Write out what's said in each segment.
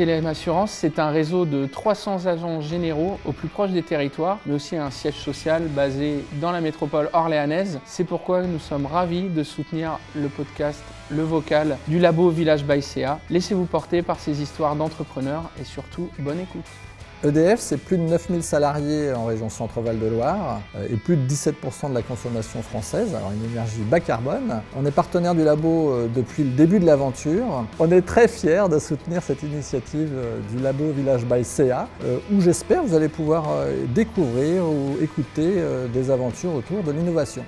TLM Assurance, c'est un réseau de 300 agents généraux au plus proche des territoires, mais aussi un siège social basé dans la métropole orléanaise. C'est pourquoi nous sommes ravis de soutenir le podcast Le Vocal du Labo Village by CA. Laissez-vous porter par ces histoires d'entrepreneurs et surtout, bonne écoute. EDF, c'est plus de 9000 salariés en région Centre-Val de Loire et plus de 17% de la consommation française, alors une énergie bas carbone. On est partenaire du labo depuis le début de l'aventure. On est très fiers de soutenir cette initiative du Labo Village by CA, où j'espère vous allez pouvoir découvrir ou écouter des aventures autour de l'innovation.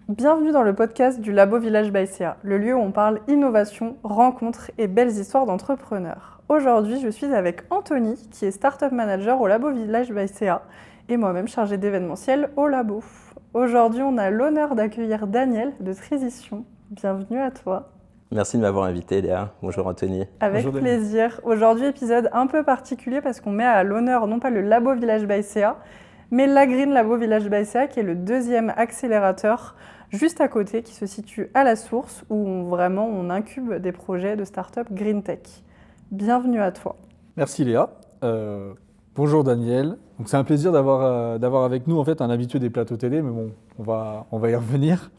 Bienvenue dans le podcast du Labo Village by CA, le lieu où on parle innovation, rencontres et belles histoires d'entrepreneurs. Aujourd'hui, je suis avec Anthony, qui est Startup Manager au Labo Village by CA, et moi-même chargée d'événementiel au labo. Aujourd'hui, on a l'honneur d'accueillir Daniel de Trizition. Bienvenue à toi. Merci de m'avoir invité, Léa. Bonjour Anthony. Avec Bonjour, plaisir. Aujourd'hui, épisode un peu particulier parce qu'on met à l'honneur non pas le Labo Village by CA, mais l'Agreen Labo Village by CA, qui est le deuxième accélérateur juste à côté, qui se situe à la source, où on incube des projets de start-up Green Tech. Bienvenue à toi. Merci Léa. Bonjour Daniel. Donc c'est un plaisir d'avoir avec nous en fait un habitué des plateaux télé, mais bon, on va y revenir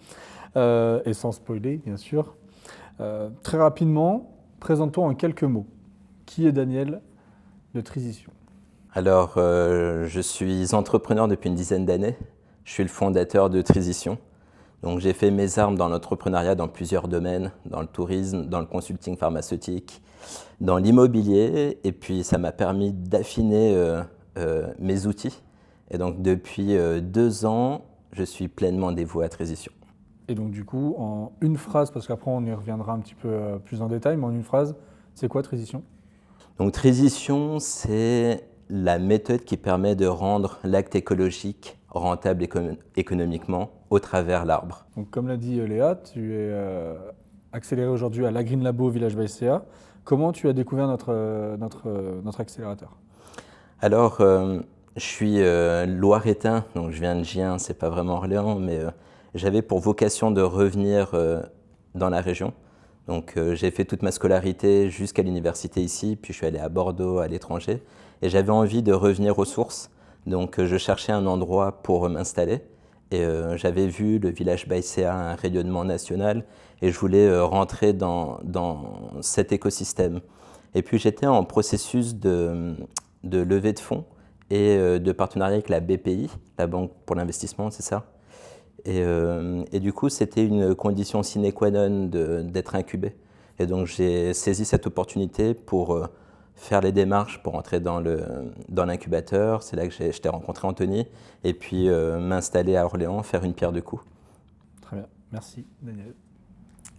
et sans spoiler bien sûr. Très rapidement, présente-toi en quelques mots. Qui est Daniel de Trizition ? Alors, je suis entrepreneur depuis une dizaine d'années. Je suis le fondateur de Trizition. Donc, j'ai fait mes armes dans l'entrepreneuriat dans plusieurs domaines, dans le tourisme, dans le consulting pharmaceutique, dans l'immobilier. Et puis, ça m'a permis d'affiner mes outils. Et donc, depuis 2 ans, je suis pleinement dévoué à Trizition. Et donc du coup, en une phrase, parce qu'après on y reviendra un petit peu plus en détail, mais en une phrase, c'est quoi Trizition ? Donc, Trizition, c'est la méthode qui permet de rendre l'acte écologique rentable économiquement au travers l'arbre. Donc comme l'a dit Léa, tu es accéléré aujourd'hui à l'Agreen Labo Village by CA. Comment tu as découvert notre accélérateur ? Alors, je suis loiretain, donc je viens de Gien, c'est pas vraiment Orléans, mais j'avais pour vocation de revenir dans la région. Donc j'ai fait toute ma scolarité jusqu'à l'université ici, puis je suis allé à Bordeaux, à l'étranger, et j'avais envie de revenir aux sources. Donc je cherchais un endroit pour m'installer, et j'avais vu le Village by CA, un rayonnement national, et je voulais rentrer dans cet écosystème. Et puis j'étais en processus de levée de fonds et de partenariat avec la BPI, la Banque pour l'investissement, c'est ça ? Et du coup, c'était une condition sine qua non d'être incubé. Et donc, j'ai saisi cette opportunité pour faire les démarches pour entrer dans l'incubateur. C'est là que je t'ai rencontré, Anthony, et puis m'installer à Orléans, faire une pierre deux coups. Très bien, merci Daniel.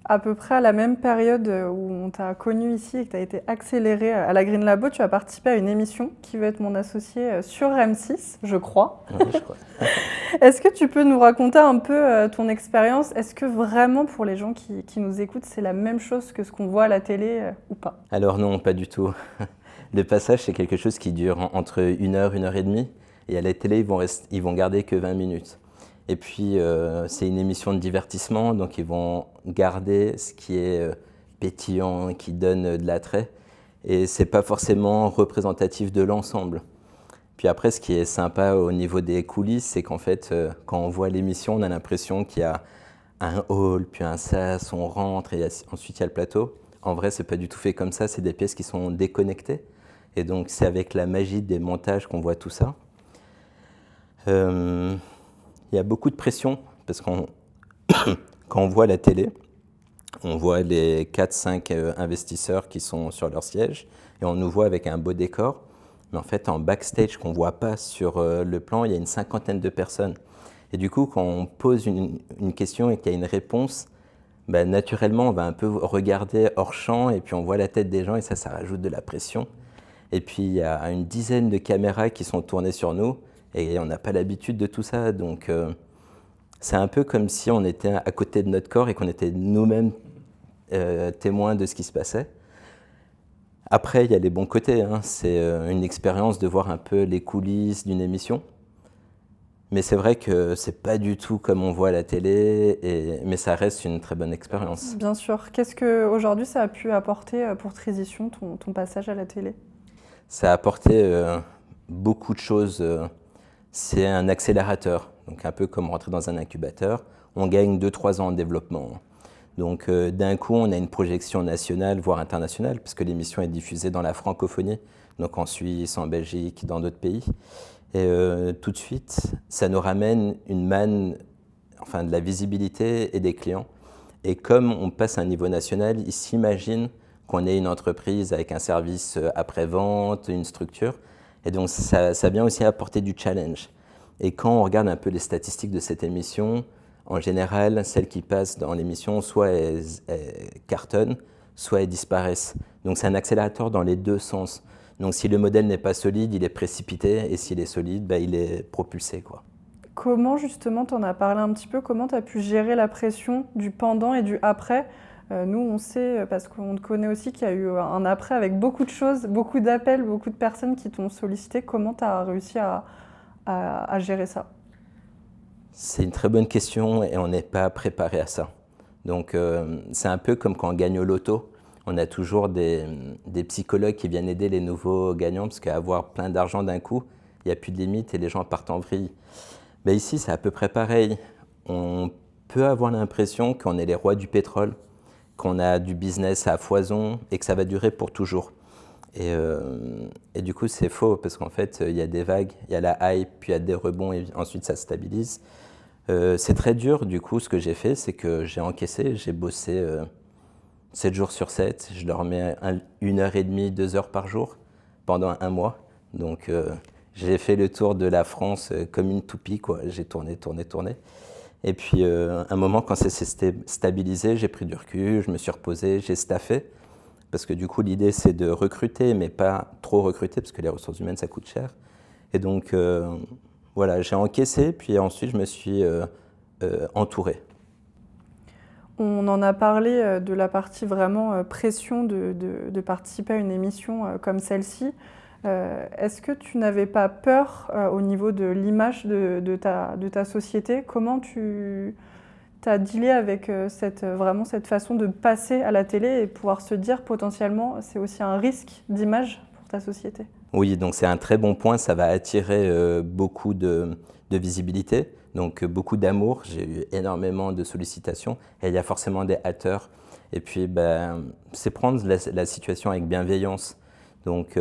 À peu près à la même période où on t'a connu ici et que tu as été accéléré à l'Agreen Labo, tu as participé à une émission qui va être mon associé sur M6, je crois. Oui, je crois. Est-ce que tu peux nous raconter un peu ton expérience ? Est-ce que vraiment pour les gens qui nous écoutent, c'est la même chose que ce qu'on voit à la télé ou pas ? Alors non, pas du tout. Le passage, c'est quelque chose qui dure entre 1 heure, 1 heure et demie. Et à la télé, ils vont garder que 20 minutes. Et puis, c'est une émission de divertissement, donc ils vont garder ce qui est pétillant, qui donne de l'attrait. Et ce n'est pas forcément représentatif de l'ensemble. Puis après, ce qui est sympa au niveau des coulisses, c'est qu'en fait, quand on voit l'émission, on a l'impression qu'il y a un hall, puis un sas, on rentre et ensuite il y a le plateau. En vrai, ce n'est pas du tout fait comme ça, c'est des pièces qui sont déconnectées. Et donc, c'est avec la magie des montages qu'on voit tout ça. Il y a beaucoup de pression parce quand on voit la télé, on voit les 4-5 investisseurs qui sont sur leur siège et on nous voit avec un beau décor. Mais en fait, en backstage qu'on ne voit pas sur le plan, il y a une 50aine de personnes. Et du coup, quand on pose une question et qu'il y a une réponse, naturellement, on va un peu regarder hors champ et puis on voit la tête des gens et ça rajoute de la pression. Et puis, il y a une dizaine de caméras qui sont tournées sur nous. Et on n'a pas l'habitude de tout ça, donc c'est un peu comme si on était à côté de notre corps et qu'on était nous-mêmes témoins de ce qui se passait. Après, il y a les bons côtés, hein. C'est une expérience de voir un peu les coulisses d'une émission. Mais c'est vrai que c'est pas du tout comme on voit à la télé, mais ça reste une très bonne expérience. Bien sûr. Qu'est-ce qu'aujourd'hui ça a pu apporter pour Trizition, ton passage à la télé? Ça a apporté beaucoup de choses. C'est un accélérateur, donc un peu comme rentrer dans un incubateur. On gagne 2-3 ans en développement. Donc d'un coup, on a une projection nationale, voire internationale, puisque l'émission est diffusée dans la francophonie, donc en Suisse, en Belgique, dans d'autres pays. Et tout de suite, ça nous ramène une manne, enfin de la visibilité et des clients. Et comme on passe à un niveau national, ils s'imaginent qu'on est une entreprise avec un service après-vente, une structure. Et donc ça vient aussi apporter du challenge. Et quand on regarde un peu les statistiques de cette émission, en général, celles qui passent dans l'émission, soit elles cartonnent, soit elles disparaissent. Donc c'est un accélérateur dans les deux sens. Donc si le modèle n'est pas solide, il est précipité, et s'il est solide, il est propulsé, quoi. Comment justement, tu en as parlé un petit peu, comment tu as pu gérer la pression du pendant et du après? Nous, on sait, parce qu'on te connaît aussi, qu'il y a eu un après avec beaucoup de choses, beaucoup d'appels, beaucoup de personnes qui t'ont sollicité. Comment tu as réussi à gérer ça? C'est une très bonne question et on n'est pas préparé à ça. Donc c'est un peu comme quand on gagne au loto. On a toujours des psychologues qui viennent aider les nouveaux gagnants, parce qu'avoir plein d'argent d'un coup, il n'y a plus de limite et les gens partent en vrille. Mais ici, c'est à peu près pareil. On peut avoir l'impression qu'on est les rois du pétrole, qu'on a du business à foison et que ça va durer pour toujours. Et du coup, c'est faux, parce qu'en fait, il y a des vagues, il y a la hype, puis il y a des rebonds, et ensuite ça se stabilise. C'est très dur, du coup, ce que j'ai fait, c'est que j'ai encaissé, j'ai bossé 7 jours sur 7, je dormais 1h30, 2 heures par jour pendant un mois. Donc j'ai fait le tour de la France comme une toupie, quoi. J'ai tourné. Et puis à un moment, quand ça s'est stabilisé, j'ai pris du recul, je me suis reposé, j'ai staffé. Parce que du coup, l'idée, c'est de recruter, mais pas trop recruter, parce que les ressources humaines, ça coûte cher. Et donc, voilà, j'ai encaissé, puis ensuite, je me suis entouré. On en a parlé de la partie vraiment pression de participer à une émission comme celle-ci. Est-ce que tu n'avais pas peur au niveau de l'image de ta société? Comment tu as dealé avec vraiment cette façon de passer à la télé et pouvoir se dire potentiellement c'est aussi un risque d'image pour ta société? Oui, donc c'est un très bon point, ça va attirer beaucoup de visibilité, donc beaucoup d'amour. J'ai eu énormément de sollicitations et il y a forcément des haters. Et puis, c'est prendre la situation avec bienveillance, donc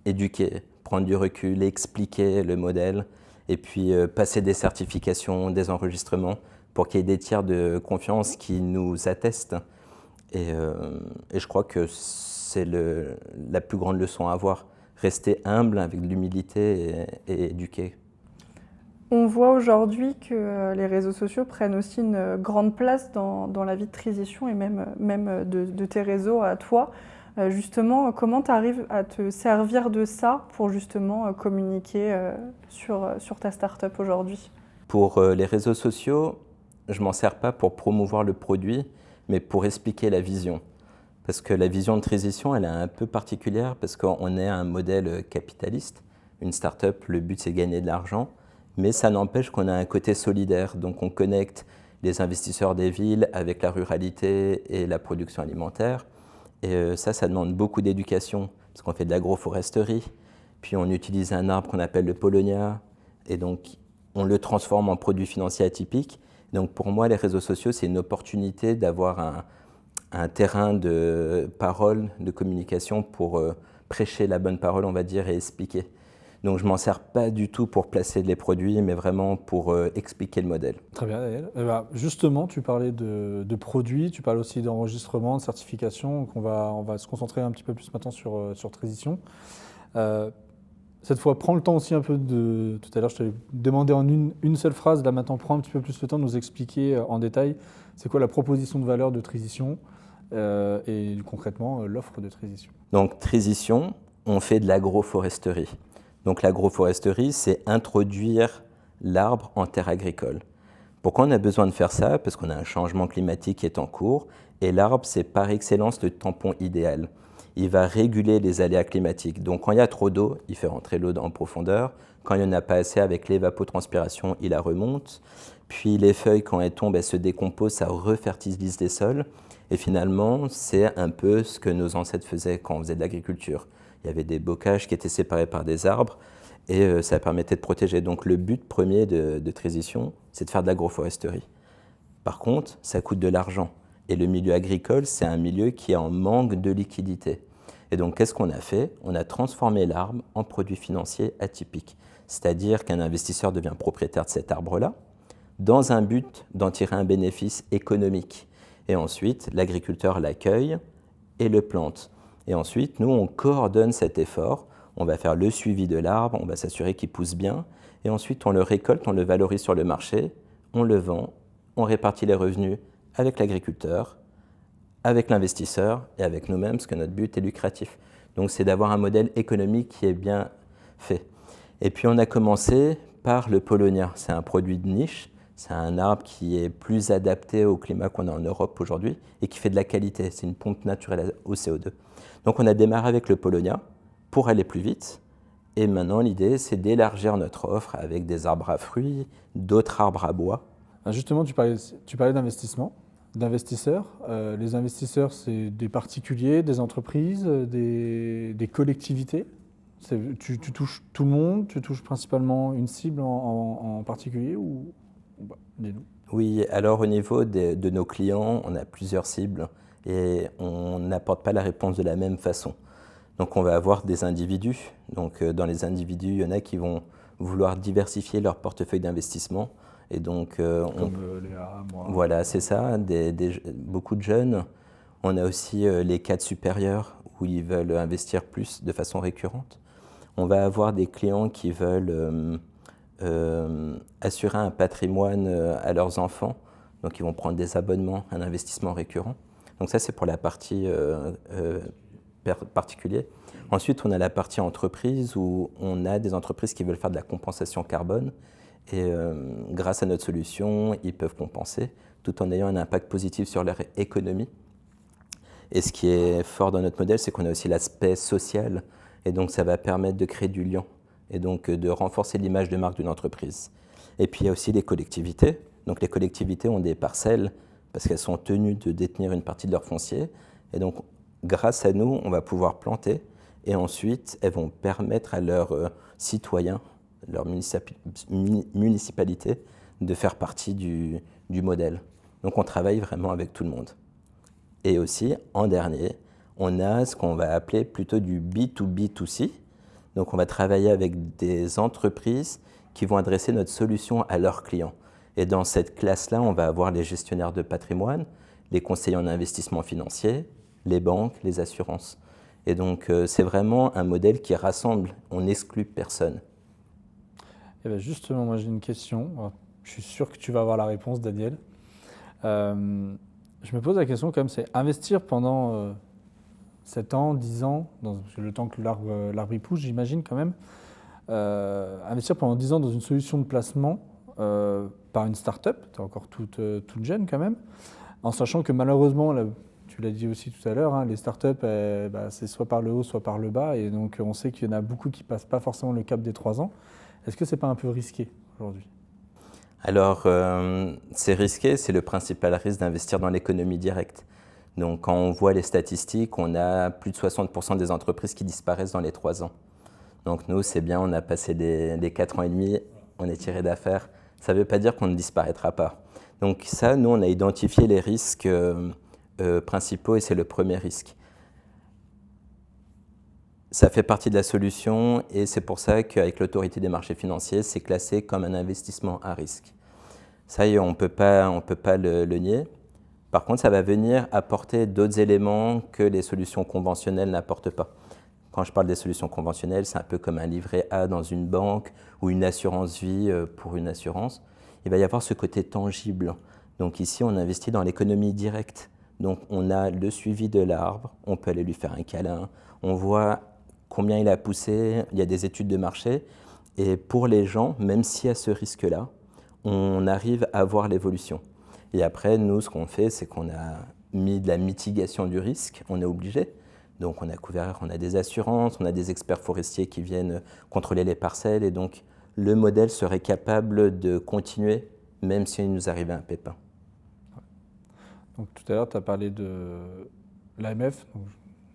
éduquer, prendre du recul, expliquer le modèle et puis passer des certifications, des enregistrements pour qu'il y ait des tiers de confiance qui nous attestent. Et je crois que c'est la plus grande leçon à avoir. Rester humble avec de l'humilité et éduquer. On voit aujourd'hui que les réseaux sociaux prennent aussi une grande place dans la vie de Trizition et même de tes réseaux à toi. Justement, comment tu arrives à te servir de ça pour justement communiquer sur ta start-up aujourd'hui? Pour les réseaux sociaux, je ne m'en sers pas pour promouvoir le produit, mais pour expliquer la vision. Parce que la vision de Trizition, elle est un peu particulière, parce qu'on est un modèle capitaliste. Une start-up, le but c'est de gagner de l'argent, mais ça n'empêche qu'on a un côté solidaire. Donc on connecte les investisseurs des villes avec la ruralité et la production alimentaire. Et ça demande beaucoup d'éducation, parce qu'on fait de l'agroforesterie, puis on utilise un arbre qu'on appelle le Paulownia, et donc on le transforme en produit financier atypique. Donc pour moi, les réseaux sociaux, c'est une opportunité d'avoir un terrain de parole, de communication pour prêcher la bonne parole, on va dire, et expliquer. Donc je ne m'en sers pas du tout pour placer les produits, mais vraiment pour expliquer le modèle. Très bien, Daniel. Justement, tu parlais de produits, tu parles aussi d'enregistrement, de certification. Donc on va se concentrer un petit peu plus maintenant sur Trizition. Cette fois, prends le temps aussi un peu tout à l'heure, je t'avais demandé en une seule phrase. Là maintenant, prends un petit peu plus le temps de nous expliquer en détail c'est quoi la proposition de valeur de Trizition et concrètement l'offre de Trizition. Donc Trizition, on fait de l'agroforesterie. Donc l'agroforesterie, c'est introduire l'arbre en terre agricole. Pourquoi on a besoin de faire ça? Parce qu'on a un changement climatique qui est en cours et l'arbre, c'est par excellence le tampon idéal. il va réguler les aléas climatiques. Donc quand il y a trop d'eau, il fait rentrer l'eau en profondeur. Quand il n'y en a pas assez, avec l'évapotranspiration, il la remonte. Puis les feuilles, quand elles tombent, elles se décomposent, ça refertilise les sols. Et finalement, c'est un peu ce que nos ancêtres faisaient quand on faisait de l'agriculture. Il y avait des bocages qui étaient séparés par des arbres et ça permettait de protéger. Donc le but premier de Transition, c'est de faire de l'agroforesterie. Par contre, ça coûte de l'argent. Et le milieu agricole, c'est un milieu qui est en manque de liquidité. Et donc, qu'est-ce qu'on a fait? On a transformé l'arbre en produit financier atypique. C'est-à-dire qu'un investisseur devient propriétaire de cet arbre-là, dans un but d'en tirer un bénéfice économique. Et ensuite, l'agriculteur l'accueille et le plante. Et ensuite, nous, on coordonne cet effort. On va faire le suivi de l'arbre, on va s'assurer qu'il pousse bien. Et ensuite, on le récolte, on le valorise sur le marché, on le vend, on répartit les revenus avec l'agriculteur, avec l'investisseur et avec nous-mêmes, parce que notre but est lucratif. Donc, c'est d'avoir un modèle économique qui est bien fait. Et puis, on a commencé par le Paulownia. C'est un produit de niche. C'est un arbre qui est plus adapté au climat qu'on a en Europe aujourd'hui et qui fait de la qualité. C'est une pompe naturelle au CO2. Donc on a démarré avec le Paulownia pour aller plus vite. Et maintenant, l'idée, c'est d'élargir notre offre avec des arbres à fruits, d'autres arbres à bois. Justement, tu parlais d'investissement, d'investisseurs. Les investisseurs, c'est des particuliers, des entreprises, des collectivités. Tu touches tout le monde, tu touches principalement une cible en particulier ou... Bah, dis-nous. Oui, alors au niveau de nos clients, on a plusieurs cibles et on n'apporte pas la réponse de la même façon. Donc on va avoir des individus. Donc dans les individus, il y en a qui vont vouloir diversifier leur portefeuille d'investissement. Et donc, Comme Léa, moi. Voilà, c'est ça, beaucoup de jeunes. On a aussi les cadres supérieurs où ils veulent investir plus de façon récurrente. On va avoir des clients qui veulent assurer un patrimoine à leurs enfants. Donc ils vont prendre des abonnements, un investissement récurrent. Donc ça, c'est pour la partie particulier. Ensuite, on a la partie entreprise où on a des entreprises qui veulent faire de la compensation carbone. Et grâce à notre solution, ils peuvent compenser tout en ayant un impact positif sur leur économie. Et ce qui est fort dans notre modèle, c'est qu'on a aussi l'aspect social. Et donc, ça va permettre de créer du lien et donc de renforcer l'image de marque d'une entreprise. Et puis, il y a aussi les collectivités. Donc, les collectivités ont des parcelles parce qu'elles sont tenues de détenir une partie de leur foncier. Et donc, grâce à nous, on va pouvoir planter. Et ensuite, elles vont permettre à leurs citoyens, leur municipalité, de faire partie du modèle. Donc on travaille vraiment avec tout le monde. Et aussi, en dernier, on a ce qu'on va appeler plutôt du B2B2C. Donc on va travailler avec des entreprises qui vont adresser notre solution à leurs clients. Et dans cette classe-là, on va avoir les gestionnaires de patrimoine, les conseillers en investissement financier, les banques, les assurances. Et donc c'est vraiment un modèle qui rassemble, on n'exclut personne. Eh bien justement, moi j'ai une question. Je suis sûr que tu vas avoir la réponse, Daniel. Je me pose la question quand même, c'est investir pendant 7 ans, 10 ans, le temps que l'arbre y pousse, j'imagine quand même, investir pendant 10 ans dans une solution de placement par une start-up, tu es encore toute jeune quand même, en sachant que malheureusement, tu l'as dit aussi tout à l'heure, hein, les start-up, c'est soit par le haut, soit par le bas, et donc on sait qu'il y en a beaucoup qui ne passent pas forcément le cap des 3 ans. Est-ce que ce n'est pas un peu risqué aujourd'hui ? Alors, c'est risqué, c'est le principal risque d'investir dans l'économie directe. Donc, quand on voit les statistiques, on a plus de 60% des entreprises qui disparaissent dans les 3 ans. Donc, nous, c'est bien, on a passé les 4 ans et demi, on est tiré d'affaire. Ça ne veut pas dire qu'on ne disparaîtra pas. Donc, ça, nous, on a identifié les risques principaux et c'est le premier risque. Ça fait partie de la solution et c'est pour ça qu'avec l'autorité des marchés financiers, c'est classé comme un investissement à risque. Ça y est, on ne peut pas le nier. Par contre, ça va venir apporter d'autres éléments que les solutions conventionnelles n'apportent pas. Quand je parle des solutions conventionnelles, c'est un peu comme un livret A dans une banque ou une assurance vie pour une assurance. Il va y avoir ce côté tangible. Donc ici, on investit dans l'économie directe. Donc on a le suivi de l'arbre, on peut aller lui faire un câlin, on voit combien il a poussé, il y a des études de marché. Et pour les gens, même s'il y a ce risque-là, on arrive à voir l'évolution. Et après, nous, ce qu'on fait, c'est qu'on a mis de la mitigation du risque, on est obligé. Donc on a des assurances, on a des experts forestiers qui viennent contrôler les parcelles et donc le modèle serait capable de continuer même s'il nous arrivait un pépin. Donc tout à l'heure, tu as parlé de l'AMF.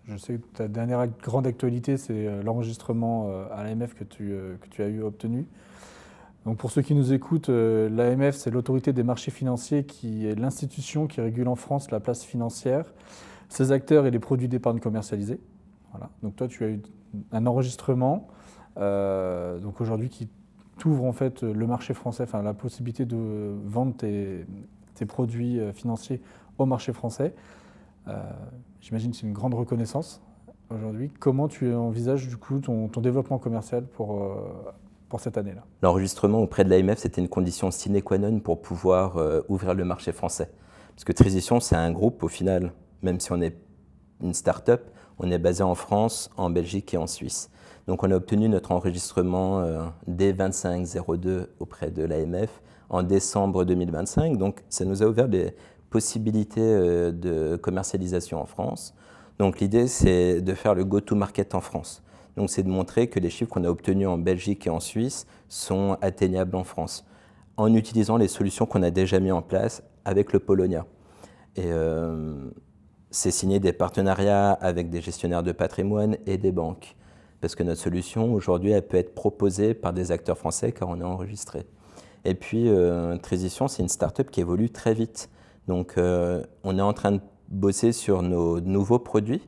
Je sais que ta dernière grande actualité, c'est l'enregistrement à l'AMF que tu as obtenu. Donc pour ceux qui nous écoutent, l'AMF, c'est l'autorité des marchés financiers qui est l'institution qui régule en France la place financière, ses acteurs et les produits d'épargne commercialisés. Voilà. Donc toi, tu as eu un enregistrement donc aujourd'hui qui t'ouvre en fait le marché français, enfin la possibilité de vendre tes produits financiers au marché français. J'imagine que c'est une grande reconnaissance aujourd'hui. Comment tu envisages du coup ton développement commercial pour cette année-là? L'enregistrement auprès de l'AMF, c'était une condition sine qua non pour pouvoir ouvrir le marché français. Parce que Transition, c'est un groupe au final, même si on est une start-up, on est basé en France, en Belgique et en Suisse. Donc on a obtenu notre enregistrement D2502 auprès de l'AMF en décembre 2025. Donc ça nous a ouvert des possibilités de commercialisation en France. Donc l'idée, c'est de faire le go-to-market en France. Donc c'est de montrer que les chiffres qu'on a obtenus en Belgique et en Suisse sont atteignables en France, en utilisant les solutions qu'on a déjà mises en place avec le Polonia. Et c'est signer des partenariats avec des gestionnaires de patrimoine et des banques. Parce que notre solution, aujourd'hui, elle peut être proposée par des acteurs français car on est enregistré. Et puis, Transition, c'est une start-up qui évolue très vite. Donc, on est en train de bosser sur nos nouveaux produits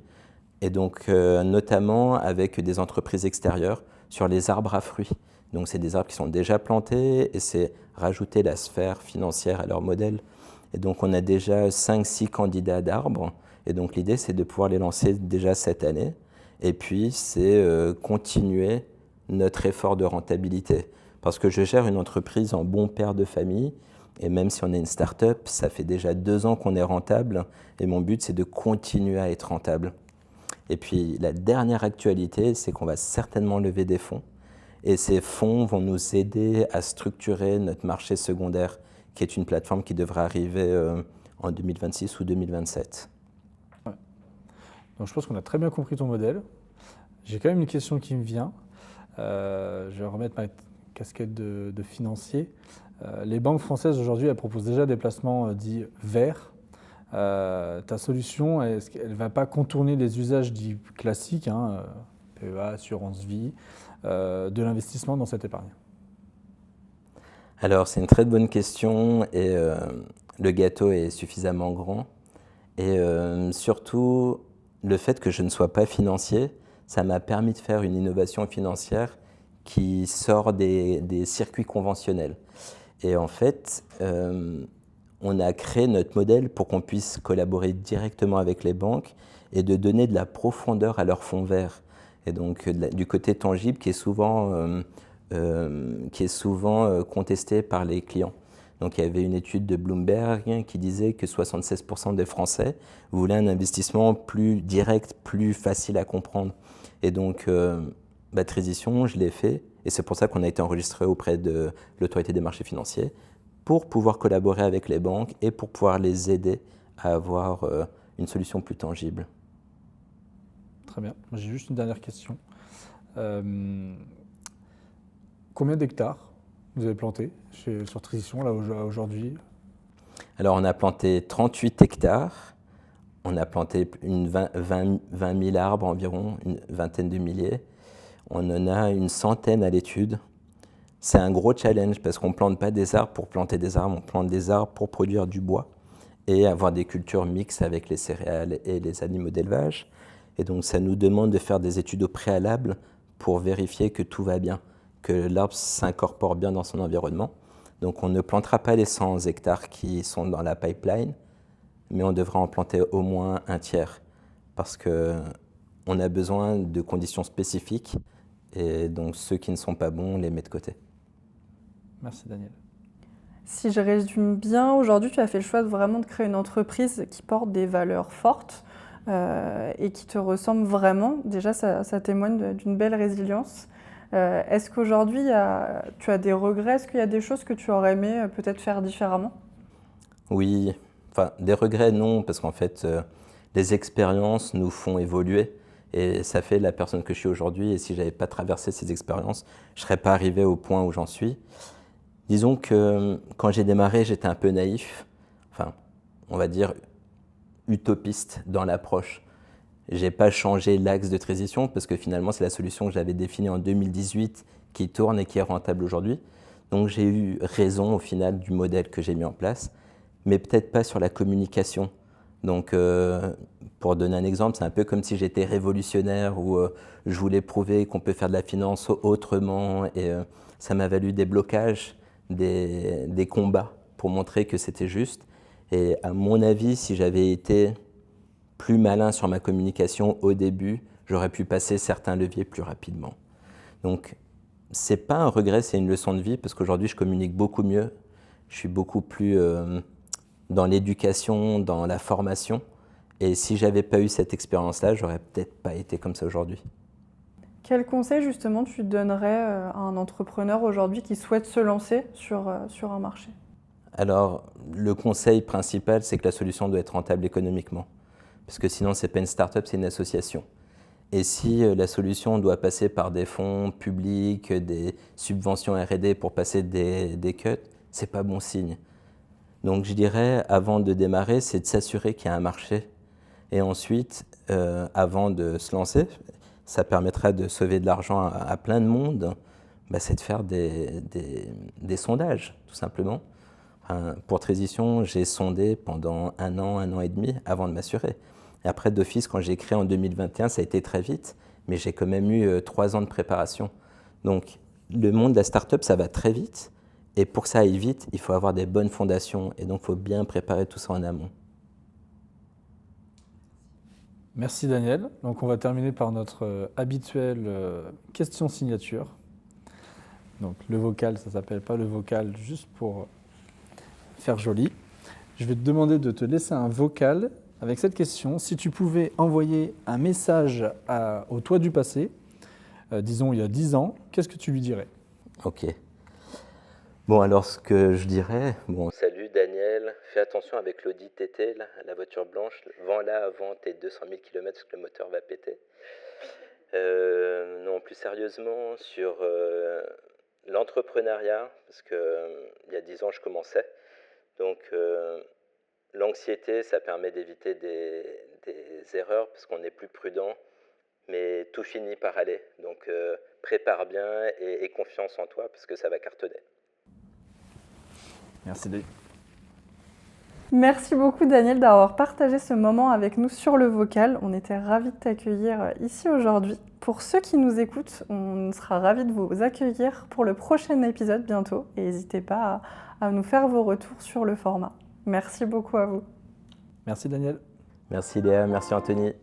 et donc notamment avec des entreprises extérieures sur les arbres à fruits. Donc, c'est des arbres qui sont déjà plantés et c'est rajouter la sphère financière à leur modèle. Et donc, on a déjà 5-6 candidats d'arbres. Et donc, l'idée, c'est de pouvoir les lancer déjà cette année. Et puis, c'est continuer notre effort de rentabilité. Parce que je gère une entreprise en bon père de famille. Et même si on est une start-up, ça fait déjà 2 ans qu'on est rentable. Et mon but, c'est de continuer à être rentable. Et puis, la dernière actualité, c'est qu'on va certainement lever des fonds. Et ces fonds vont nous aider à structurer notre marché secondaire, qui est une plateforme qui devrait arriver en 2026 ou 2027. Ouais. Donc je pense qu'on a très bien compris ton modèle. J'ai quand même une question qui me vient. Je vais remettre ma casquette de financier. Les banques françaises aujourd'hui, elles proposent déjà des placements dits verts. Ta solution, est-ce qu'elle ne va pas contourner les usages dits classiques, PEA, assurance vie, de l'investissement dans cette épargne? Alors, c'est une très bonne question et le gâteau est suffisamment grand. Et surtout, le fait que je ne sois pas financier, ça m'a permis de faire une innovation financière qui sort des circuits conventionnels. Et en fait, on a créé notre modèle pour qu'on puisse collaborer directement avec les banques et de donner de la profondeur à leurs fonds verts. Et donc, du côté tangible qui est souvent contesté par les clients. Donc il y avait une étude de Bloomberg qui disait que 76% des Français voulaient un investissement plus direct, plus facile à comprendre. Et donc, Transition, je l'ai fait, et c'est pour ça qu'on a été enregistré auprès de l'autorité des marchés financiers, pour pouvoir collaborer avec les banques et pour pouvoir les aider à avoir une solution plus tangible. Très bien. J'ai juste une dernière question. Combien d'hectares vous avez planté sur Transition là aujourd'hui? Alors on a planté 38 hectares, on a planté 20 000 arbres environ, une vingtaine de milliers. On en a une centaine à l'étude. C'est un gros challenge parce qu'on ne plante pas des arbres pour planter des arbres, on plante des arbres pour produire du bois et avoir des cultures mixtes avec les céréales et les animaux d'élevage. Et donc ça nous demande de faire des études au préalable pour vérifier que tout va bien, que l'arbre s'incorpore bien dans son environnement. Donc on ne plantera pas les 100 hectares qui sont dans la pipeline, mais on devra en planter au moins un tiers parce qu'on a besoin de conditions spécifiques et donc ceux qui ne sont pas bons, on les met de côté. Merci Daniel. Si je résume bien, aujourd'hui tu as fait le choix vraiment de créer une entreprise qui porte des valeurs fortes et qui te ressemble vraiment. Déjà ça témoigne d'une belle résilience. Est-ce qu'aujourd'hui, tu as des regrets? Est-ce qu'il y a des choses que tu aurais aimé peut-être faire différemment? Oui, enfin des regrets non, parce qu'en fait, les expériences nous font évoluer. Et ça fait la personne que je suis aujourd'hui. Et si je n'avais pas traversé ces expériences, je ne serais pas arrivé au point où j'en suis. Disons que quand j'ai démarré, j'étais un peu naïf, enfin, on va dire utopiste dans l'approche. Je n'ai pas changé l'axe de transition parce que finalement, c'est la solution que j'avais définie en 2018 qui tourne et qui est rentable aujourd'hui. Donc j'ai eu raison au final du modèle que j'ai mis en place, mais peut-être pas sur la communication. Donc pour donner un exemple, c'est un peu comme si j'étais révolutionnaire ou je voulais prouver qu'on peut faire de la finance autrement et ça m'a valu des blocages, des combats pour montrer que c'était juste. Et à mon avis, si j'avais été plus malin sur ma communication au début, j'aurais pu passer certains leviers plus rapidement. Donc, c'est pas un regret, c'est une leçon de vie parce qu'aujourd'hui, je communique beaucoup mieux. Je suis beaucoup plus dans l'éducation, dans la formation. Et si j'avais pas eu cette expérience-là, j'aurais peut-être pas été comme ça aujourd'hui. Quel conseil justement tu donnerais à un entrepreneur aujourd'hui qui souhaite se lancer sur un marché? Alors, le conseil principal, c'est que la solution doit être rentable économiquement. Parce que sinon, ce n'est pas une start-up, c'est une association. Et si la solution doit passer par des fonds publics, des subventions R&D pour passer des cuts, ce n'est pas bon signe. Donc je dirais, avant de démarrer, c'est de s'assurer qu'il y a un marché. Et ensuite, avant de se lancer, ça permettra de sauver de l'argent à plein de monde, c'est de faire des sondages, tout simplement. Pour Transition, j'ai sondé pendant un an et demi avant de m'assurer. Et après, d'office, quand j'ai créé en 2021, ça a été très vite, mais j'ai quand même eu 3 ans de préparation. Donc, le monde de la start-up, ça va très vite. Et pour que ça aille vite, il faut avoir des bonnes fondations. Et donc, il faut bien préparer tout ça en amont. Merci Daniel. Donc on va terminer par notre habituelle question signature. Donc le vocal, ça ne s'appelle pas le vocal juste pour faire joli. Je vais te demander de te laisser un vocal avec cette question. Si tu pouvais envoyer un message au toi du passé, disons il y a 10 ans, qu'est-ce que tu lui dirais? Ok. Bon, alors ce que je dirais, salut Daniel, fais attention avec l'Audi TT, là, la voiture blanche, vends-la avant tes 200 000 km parce que le moteur va péter. Non, plus sérieusement, sur l'entrepreneuriat, parce que il y a 10 ans je commençais, donc l'anxiété, ça permet d'éviter des erreurs parce qu'on est plus prudent, mais tout finit par aller. Donc prépare bien et confiance en toi parce que ça va cartonner. Merci Dave. Merci beaucoup Daniel d'avoir partagé ce moment avec nous sur le vocal. On était ravis de t'accueillir ici aujourd'hui. Pour ceux qui nous écoutent, on sera ravis de vous accueillir pour le prochain épisode bientôt. Et n'hésitez pas à nous faire vos retours sur le format. Merci beaucoup à vous. Merci Daniel. Merci Léa, merci Anthony.